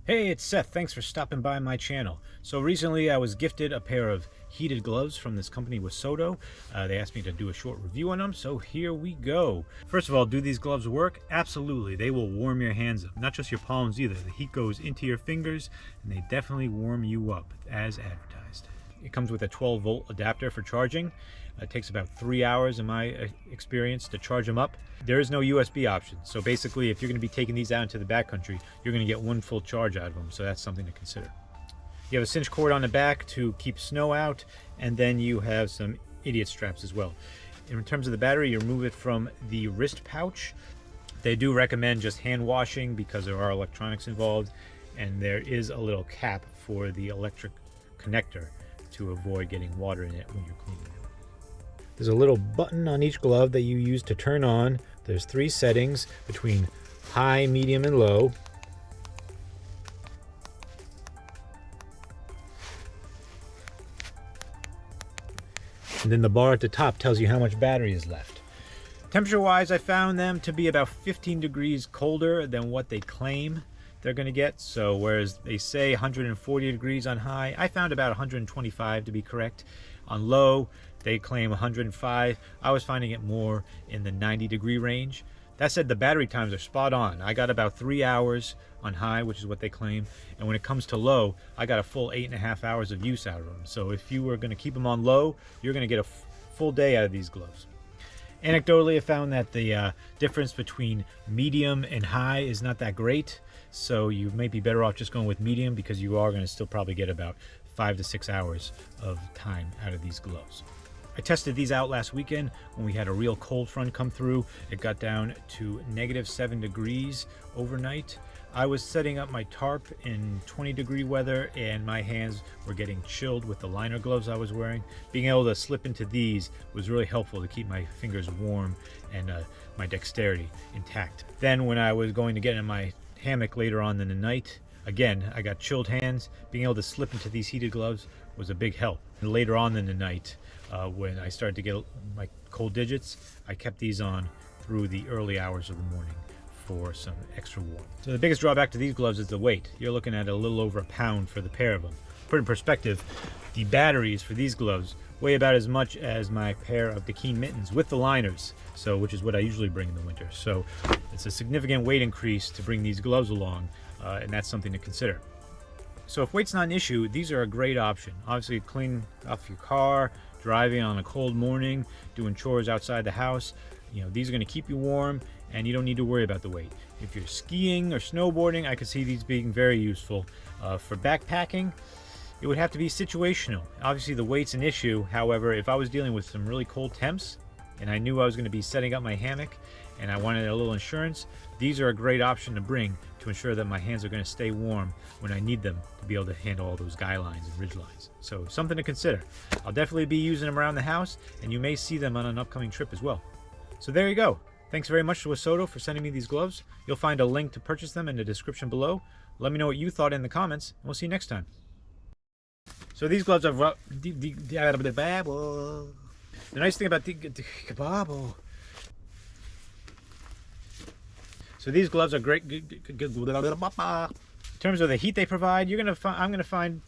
Hey, it's Seth. Thanks for stopping by my channel. So recently I was gifted a pair of heated gloves from this company Wasoto. They asked me to do a short review on them, so here we go. First of all, do these gloves work? Absolutely. They will warm your hands up, not just your palms either. The heat goes into your fingers and they definitely warm you up as advertised. It comes with a 12-volt adapter for charging. It takes about 3 hours in my experience to charge them up. There is no USB option, so basically if you're going to be taking these out into the backcountry, you're going to get one full charge out of them, so that's something to consider. You have a cinch cord on the back to keep snow out, and then you have some idiot straps as well. In terms of the battery, you remove it from the wrist pouch. They do recommend just hand washing because there are electronics involved, and there is a little cap for the electric connector to avoid getting water in it when you're cleaning it. There's a little button on each glove that you use to turn on. There's 3 settings between high, medium, and low. And then the bar at the top tells you how much battery is left. Temperature-wise, I found them to be about 15 degrees colder than what they claim they're going to get. So whereas they say 140 degrees on high, I found about 125 to be correct. On low, they claim 105. I was finding it more in the 90-degree range. That said, the battery times are spot on. I got about 3 hours on high, which is what they claim. And when it comes to low, I got a full 8.5 hours of use out of them. So if you were going to keep them on low, you're going to get a full day out of these gloves. Anecdotally, I found that the difference between medium and high is not that great. So you may be better off just going with medium because you are going to still probably get about 5 to 6 hours of time out of these gloves. I tested these out last weekend when we had a real cold front come through. It got down to -7 degrees overnight. I was setting up my tarp in 20-degree weather and my hands were getting chilled with the liner gloves I was wearing. Being able to slip into these was really helpful to keep my fingers warm and my dexterity intact. Then when I was going to get in my hammock later on in the night, again, I got chilled hands. Being able to slip into these heated gloves was a big help. And later on in the night, when I started to get my cold digits, I kept these on through the early hours of the morning for some extra warmth. So the biggest drawback to these gloves is the weight. You're looking at a little over a pound for the pair of them. Put in perspective, the batteries for these gloves weigh about as much as my pair of Dakeen mittens with the liners, so which is what I usually bring in the winter. So it's a significant weight increase to bring these gloves along, and that's something to consider. So if weight's not an issue, these are a great option. Obviously, clean off your car, driving on a cold morning, doing chores outside the house. You know, these are going to keep you warm and you don't need to worry about the weight. If you're skiing or snowboarding, I could see these being very useful. For backpacking, it would have to be situational. Obviously, the weight's an issue. However, if I was dealing with some really cold temps and I knew I was going to be setting up my hammock and I wanted a little insurance, these are a great option to bring to ensure that my hands are going to stay warm when I need them to be able to handle all those guy lines and ridge lines. So something to consider. I'll definitely be using them around the house, and you may see them on an upcoming trip as well. So there you go. Thanks very much to Wasoto for sending me these gloves. You'll find a link to purchase them in the description below. Let me know what you thought in the comments, and we'll see you next time. So these gloves are the nice thing about so these gloves are great. In terms of the heat they provide, I'm gonna find